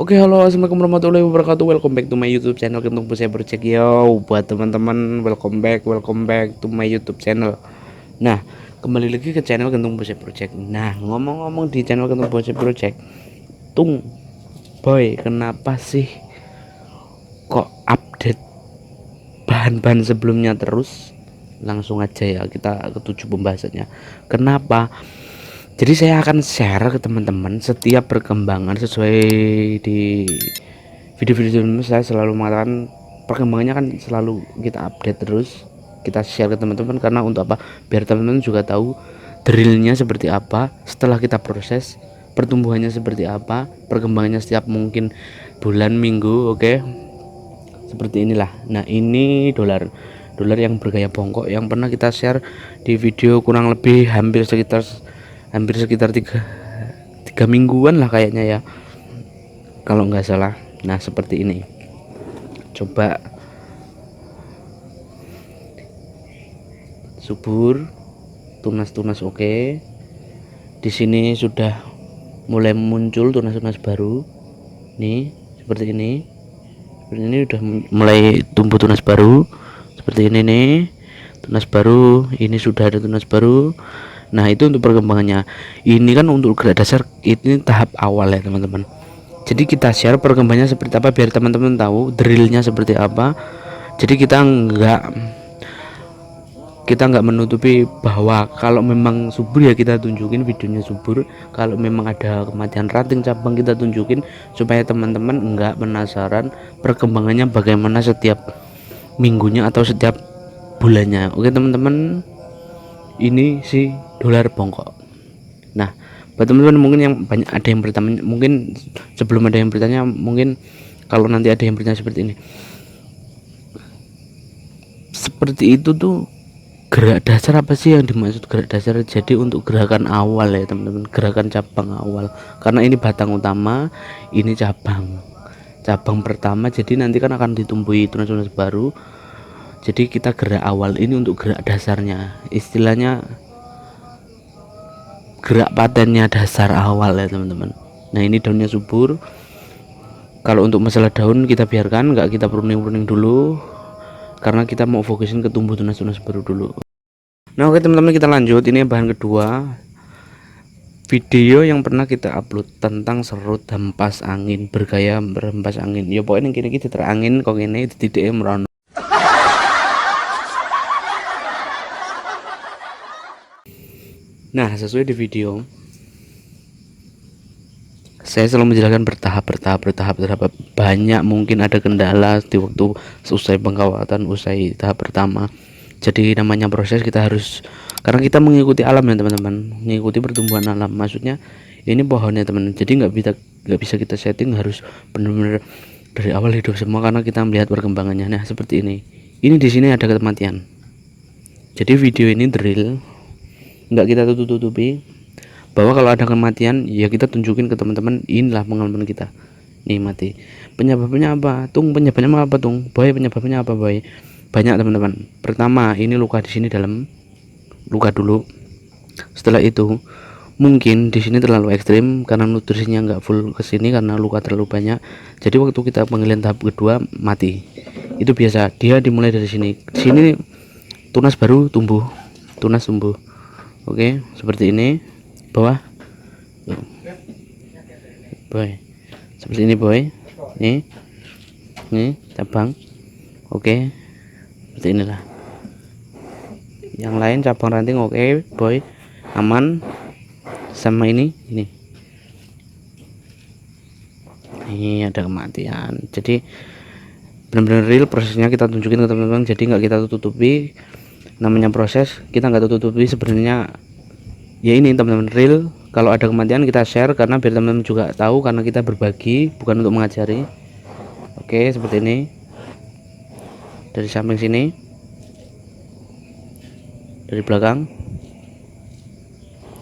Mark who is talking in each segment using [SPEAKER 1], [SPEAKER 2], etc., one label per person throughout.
[SPEAKER 1] Oke, halo, assalamualaikum warahmatullahi wabarakatuh. Welcome back to my YouTube channel Kentung Pusat Project. Yo, buat teman-teman, welcome back to my YouTube channel. Nah, kembali lagi ke channel Kentung Pusat Project. Nah, ngomong-ngomong di channel Kentung Pusat Project, Tung, boy, kenapa sih kok update bahan-bahan sebelumnya terus? Langsung aja ya, kita ketujuh pembahasannya. Kenapa? Jadi saya akan share ke teman-teman setiap perkembangan sesuai di video-video ini. Saya selalu mengatakan perkembangannya kan selalu kita update terus, kita share ke teman-teman. Karena untuk apa? Biar teman-teman juga tahu drillnya seperti apa, setelah kita proses pertumbuhannya seperti apa, perkembangannya setiap mungkin bulan, minggu. Oke, seperti inilah. Nah, ini dolar yang bergaya bongkok yang pernah kita share di video kurang lebih hampir sekitar tiga mingguan lah kayaknya ya, kalau nggak salah. Nah, seperti ini. Coba subur, tunas-tunas oke. Di sini sudah mulai muncul tunas-tunas baru. Nih, seperti ini. Seperti ini udah mulai tumbuh tunas baru. Seperti ini nih. Tunas baru, ini sudah ada tunas baru. Nah, itu untuk perkembangannya. Ini kan untuk gerak dasar, ini tahap awal ya, teman-teman. Jadi kita share perkembangannya seperti apa biar teman-teman tahu drillnya seperti apa. Jadi kita nggak menutupi bahwa kalau memang subur ya kita tunjukin videonya subur, kalau memang ada kematian ranting cabang kita tunjukin, supaya teman-teman nggak penasaran perkembangannya bagaimana setiap minggunya atau setiap bulannya. Oke teman-teman, ini si dolar bongkok. Nah, buat teman-teman mungkin yang banyak ada yang bertanya, mungkin sebelum ada yang bertanya, mungkin kalau nanti ada yang bertanya seperti ini, seperti itu tuh gerak dasar apa sih yang dimaksud gerak dasar? Jadi untuk gerakan awal ya teman-teman, gerakan cabang awal, karena ini batang utama, ini cabang pertama. Jadi nanti kan akan ditumbuhi tunas-tunas baru. Jadi kita gerak awal ini untuk gerak dasarnya, istilahnya gerak patennya dasar awal ya teman-teman. Nah, ini daunnya subur. Kalau untuk masalah daun kita biarkan, nggak kita pruning dulu, karena kita mau fokusin ke tumbuh tunas-tunas baru dulu. Nah, oke teman-teman, kita lanjut. Ini bahan kedua, video yang pernah kita upload tentang serut hempas angin, bergaya berhempas angin. Ya pokoknya kini kita terangin kok ini tidak merono. Nah, sesuai di video saya selalu menjelaskan bertahap. Banyak mungkin ada kendala di waktu selesai pengawatan, usai tahap pertama. Jadi namanya proses, kita harus, karena kita mengikuti alam ya teman-teman, mengikuti pertumbuhan alam. Maksudnya ini pohonnya teman, jadi nggak bisa kita setting harus benar-benar dari awal hidup semua, karena kita melihat perkembangannya. Nah, seperti ini di sini ada kematian. Jadi video ini drill, nggak kita tutupi bahwa kalau ada kematian ya kita tunjukin ke teman-teman, inilah pengalaman kita. Nih mati, penyebabnya apa penyebabnya apa penyebabnya apa boy? Banyak teman-teman. Pertama, ini luka di sini dalam, luka dulu. Setelah itu mungkin di sini terlalu ekstrim karena nutrisinya nggak full ke sini karena luka terlalu banyak. Jadi waktu kita penggalian tahap kedua mati. Itu biasa, dia dimulai dari sini. Di sini tunas baru tumbuh, Oke, seperti ini. Bawah boy, seperti ini boy. Nih cabang. Oke, seperti inilah. Yang lain cabang ranting oke boy, aman. Sama ini ada kematian. Jadi benar-benar real prosesnya kita tunjukin ke teman-teman, jadi nggak kita tutupi. Namanya proses, kita nggak tutupi sebenarnya ya. Ini teman-teman real, kalau ada kematian kita share karena biar teman-teman juga tahu, karena kita berbagi bukan untuk mengajari. Oke, seperti ini dari samping sini, dari belakang.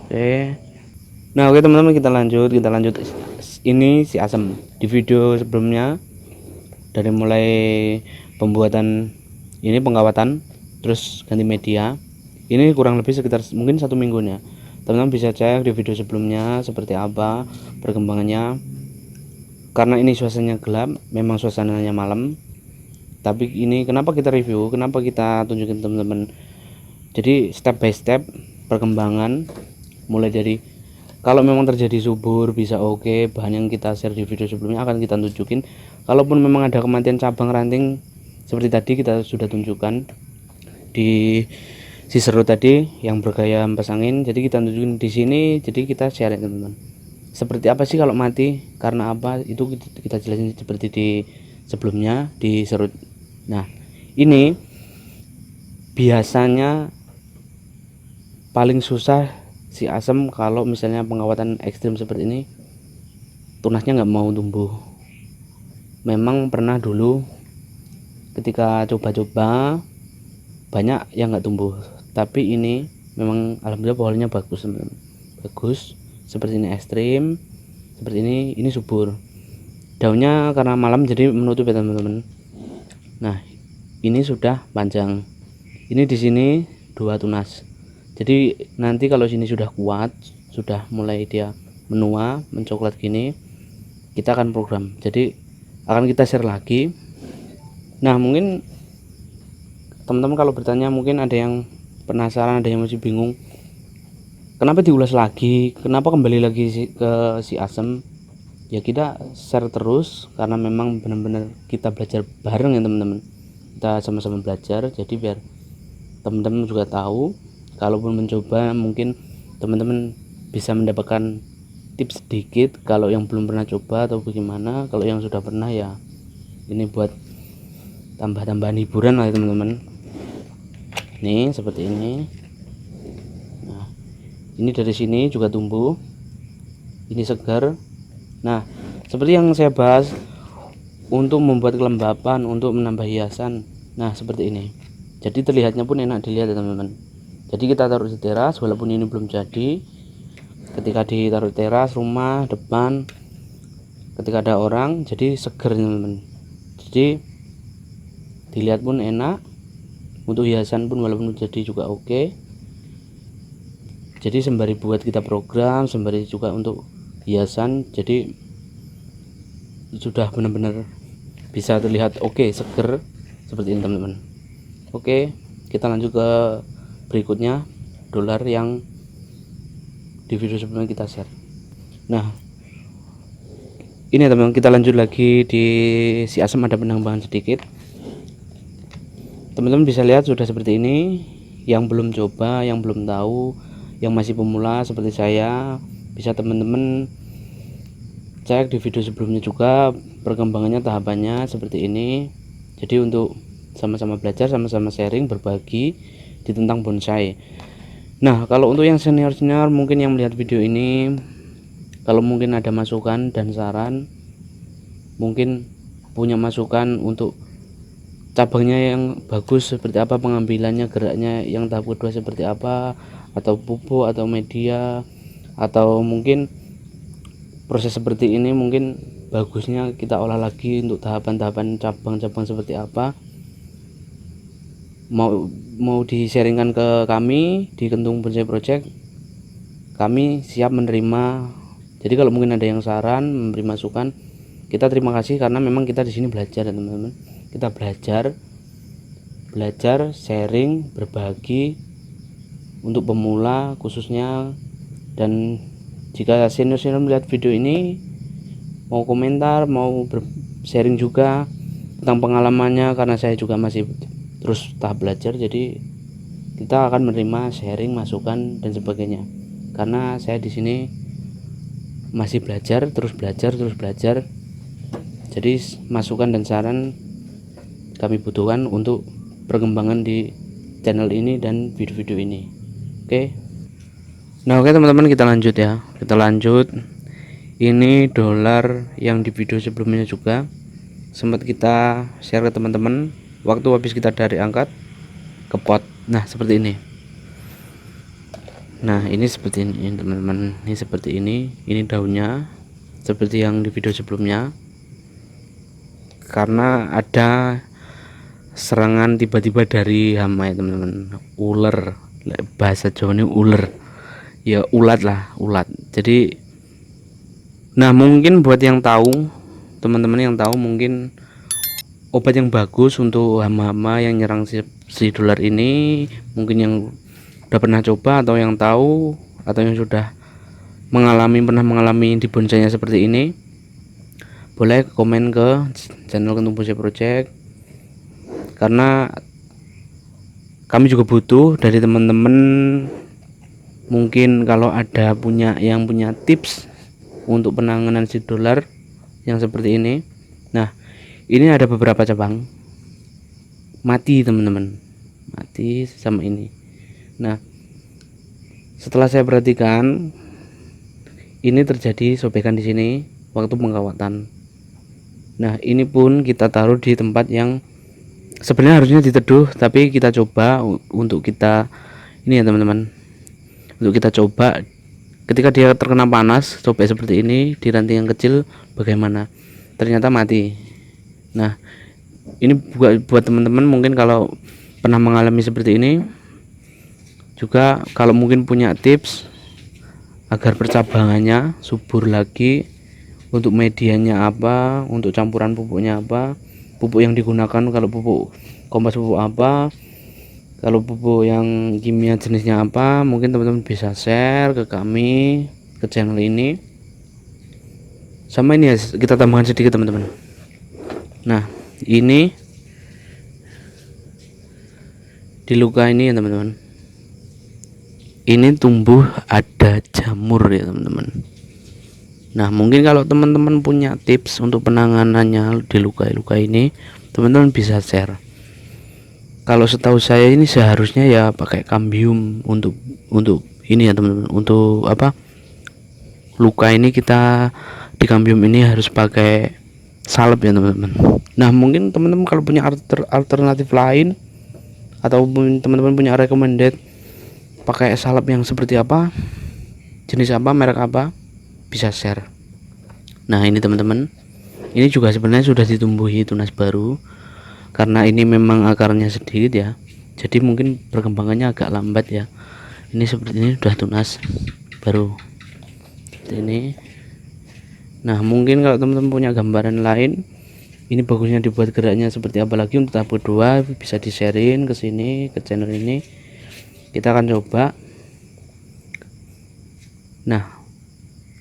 [SPEAKER 1] Oke, nah oke teman-teman, kita lanjut. Ini si asam. Di video sebelumnya dari mulai pembuatan ini, pengawatan, terus ganti media, ini kurang lebih sekitar mungkin 1 minggunya. Teman-teman bisa cek di video sebelumnya seperti apa perkembangannya. karena ini suasananya gelap, memang suasananya malam, tapi ini kenapa kita review, kenapa kita tunjukin teman-teman. Jadi step by step perkembangan, mulai dari kalau memang terjadi subur bisa oke, bahan yang kita share di video sebelumnya akan kita tunjukin. Kalaupun memang ada kematian cabang ranting seperti tadi kita sudah tunjukkan di Cicero tadi yang bergaya hempas angin, jadi kita tunjukin di sini. Jadi kita share teman-teman, seperti apa sih kalau mati, karena apa, itu kita jelasin seperti di sebelumnya di serut. Nah ini biasanya paling susah si asem kalau misalnya pengawatan ekstrim seperti ini, tunasnya nggak mau tumbuh. Memang pernah dulu ketika coba-coba banyak yang nggak tumbuh, tapi ini memang alhamdulillah pohonnya bagus teman-teman, bagus. Seperti ini ekstrim, seperti ini subur. Daunnya karena malam jadi menutup ya teman-teman. Nah ini sudah panjang, ini di sini 2 tunas. Jadi nanti kalau sini sudah kuat, sudah mulai dia menua mencoklat gini, kita akan program, jadi akan kita share lagi. Nah mungkin teman-teman kalau bertanya, mungkin ada yang penasaran, ada yang masih bingung kenapa diulas lagi, kenapa kembali lagi ke si asem. Ya kita share terus karena memang benar-benar kita belajar bareng ya teman-teman, kita sama-sama belajar. Jadi biar teman-teman juga tahu, kalaupun mencoba mungkin teman-teman bisa mendapatkan tips sedikit kalau yang belum pernah coba atau bagaimana. Kalau yang sudah pernah ya ini buat tambah-tambahan hiburan lah ya teman-teman. Nih seperti ini. Nah ini dari sini juga tumbuh, ini segar. Nah seperti yang saya bahas, untuk membuat kelembapan, untuk menambah hiasan, nah seperti ini. Jadi terlihatnya pun enak dilihat ya teman-teman. Jadi kita taruh di teras, walaupun ini belum jadi, ketika ditaruh di teras rumah depan, ketika ada orang jadi seger teman-teman. Jadi dilihat pun enak, untuk hiasan pun walaupun jadi juga oke. Jadi sembari buat kita program, sembari juga untuk hiasan, jadi sudah benar-benar bisa terlihat oke, seger seperti ini teman-teman. Oke, kita lanjut ke berikutnya, dolar yang di video sebelumnya kita share. Nah ini teman-teman, kita lanjut lagi di si asam, ada penambahan sedikit. Teman-teman bisa lihat sudah seperti ini. Yang belum coba, yang belum tahu, yang masih pemula seperti saya, bisa teman-teman cek di video sebelumnya juga perkembangannya, tahapannya seperti ini. Jadi untuk sama-sama belajar, sama-sama sharing, berbagi di tentang bonsai. Nah kalau untuk yang senior-senior mungkin yang melihat video ini, kalau mungkin ada masukan dan saran, mungkin punya masukan untuk cabangnya yang bagus seperti apa, pengambilannya, geraknya yang tahap kedua seperti apa, atau pupuk atau media, atau mungkin proses seperti ini mungkin bagusnya kita olah lagi untuk tahapan-tahapan cabang-cabang seperti apa, mau di-sharingkan ke kami di Kentung Bonsai Project, kami siap menerima. Jadi kalau mungkin ada yang saran, memberi masukan, kita terima kasih, karena memang kita di sini belajar ya teman-teman. Kita belajar sharing, berbagi untuk pemula khususnya. Dan jika senior-senior melihat video ini, mau komentar, mau sharing juga tentang pengalamannya, karena saya juga masih terus tahap belajar, jadi kita akan menerima sharing, masukan dan sebagainya. Karena saya di sini masih belajar, terus belajar. Jadi masukan dan saran kami butuhkan untuk perkembangan di channel ini dan video-video ini. Oke. Nah oke teman-teman, kita lanjut ya. Kita lanjut. Ini dolar yang di video sebelumnya juga sempat kita share ke teman-teman waktu habis kita dari angkat ke pot. Nah seperti ini. Nah ini seperti ini teman-teman. Ini seperti ini. Ini daunnya seperti yang di video sebelumnya. Karena ada serangan tiba-tiba dari hama ya teman-teman, ular, bahasa Jawa ini ular ya, ulat lah, ulat. Jadi nah mungkin buat yang tahu teman-teman yang tahu mungkin obat yang bagus untuk hama-hama yang nyerang si dolar ini, mungkin yang udah pernah coba atau yang tahu atau yang sudah pernah mengalami di bonsainya seperti ini, boleh komen ke channel Kentung Bonsai Project, karena kami juga butuh dari teman-teman. Mungkin kalau ada yang punya tips untuk penanganan si dolar yang seperti ini. Nah, ini ada beberapa cabang mati teman-teman, mati sama ini. Nah, setelah saya perhatikan, ini terjadi sobekan di sini waktu pengawatan. Nah, ini pun kita taruh di tempat yang sebenarnya harusnya diteduh, tapi kita coba untuk kita ini ya teman-teman, untuk kita coba ketika dia terkena panas sobek seperti ini di ranting yang kecil bagaimana, ternyata mati. Nah, ini buat teman-teman mungkin kalau pernah mengalami seperti ini juga, kalau mungkin punya tips agar percabangannya subur lagi, untuk medianya apa, untuk campuran pupuknya apa, pupuk yang digunakan, kalau pupuk kompos pupuk apa, kalau pupuk yang kimia jenisnya apa, mungkin teman-teman bisa share ke kami, ke channel ini. Sama ini ya, kita tambahkan sedikit teman-teman. Nah, ini di luka ini ya teman-teman, ini tumbuh ada jamur ya teman-teman. Nah, mungkin kalau teman-teman punya tips untuk penanganannya di luka-luka ini, teman-teman bisa share. Kalau setahu saya ini seharusnya ya pakai kambium untuk ini ya teman-teman, untuk apa, luka ini kita di kambium ini harus pakai salep ya teman-teman. Nah, mungkin teman-teman kalau punya alternatif lain atau teman-teman punya recommended pakai salep yang seperti apa, jenis apa, merek apa, bisa share. Nah, ini teman-teman, ini juga sebenarnya sudah ditumbuhi tunas baru, karena ini memang akarnya sedikit ya, jadi mungkin perkembangannya agak lambat ya. Ini seperti ini sudah tunas baru seperti ini. Nah, mungkin kalau teman-teman punya gambaran lain, ini bagusnya dibuat geraknya seperti apa lagi untuk tahap kedua, bisa di sharein ke sini, ke channel ini, kita akan coba. Nah,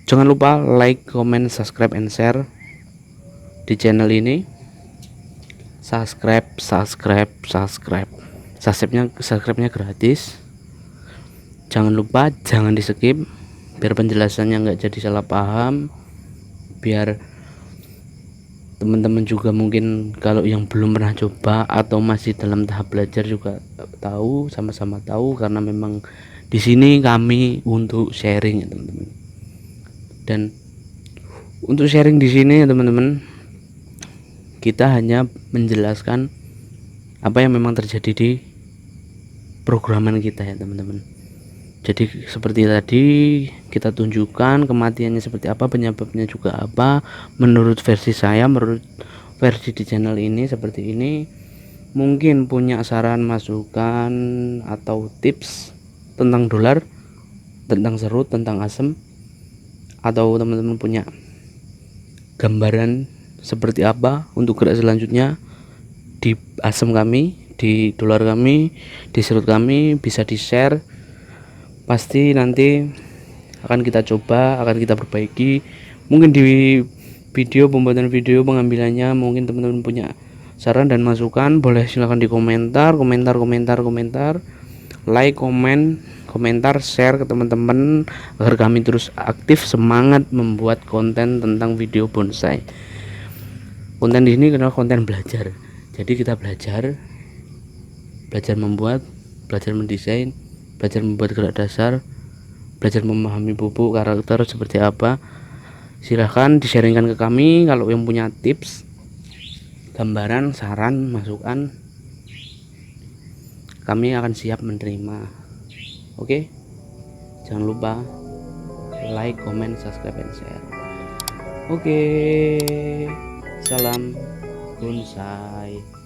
[SPEAKER 1] jangan lupa like, comment, subscribe, and share di channel ini. Subscribe-nya gratis. Jangan lupa, jangan di skip, biar penjelasannya nggak jadi salah paham, biar teman-teman juga mungkin kalau yang belum pernah coba atau masih dalam tahap belajar juga tahu, sama-sama tahu, karena memang di sini kami untuk sharing ya teman-teman. Dan untuk sharing di sini ya teman-teman, kita hanya menjelaskan apa yang memang terjadi di programan kita ya teman-teman. Jadi seperti tadi kita tunjukkan kematiannya seperti apa, penyebabnya juga apa, menurut versi saya, menurut versi di channel ini seperti ini. Mungkin punya saran, masukan, atau tips tentang dolar, tentang serut, tentang asem, atau teman-teman punya gambaran seperti apa untuk gerak selanjutnya di asem kami, di dolar kami, di serut kami, bisa di share. Pasti nanti akan kita coba, akan kita perbaiki. Mungkin di pembuatan video pengambilannya, mungkin teman-teman punya saran dan masukan, boleh silahkan di komentar, like, komentar, share ke teman-teman, agar kami terus aktif semangat membuat konten tentang video bonsai. Konten di sini adalah konten belajar, jadi kita belajar membuat, belajar mendesain, belajar membuat gerak dasar, belajar memahami pupuk, karakter seperti apa. Silahkan di-sharingkan ke kami kalau yang punya tips, gambaran, saran, masukan, kami akan siap menerima. Oke, jangan lupa like, comment, subscribe, and share. Oke, salam bonsai.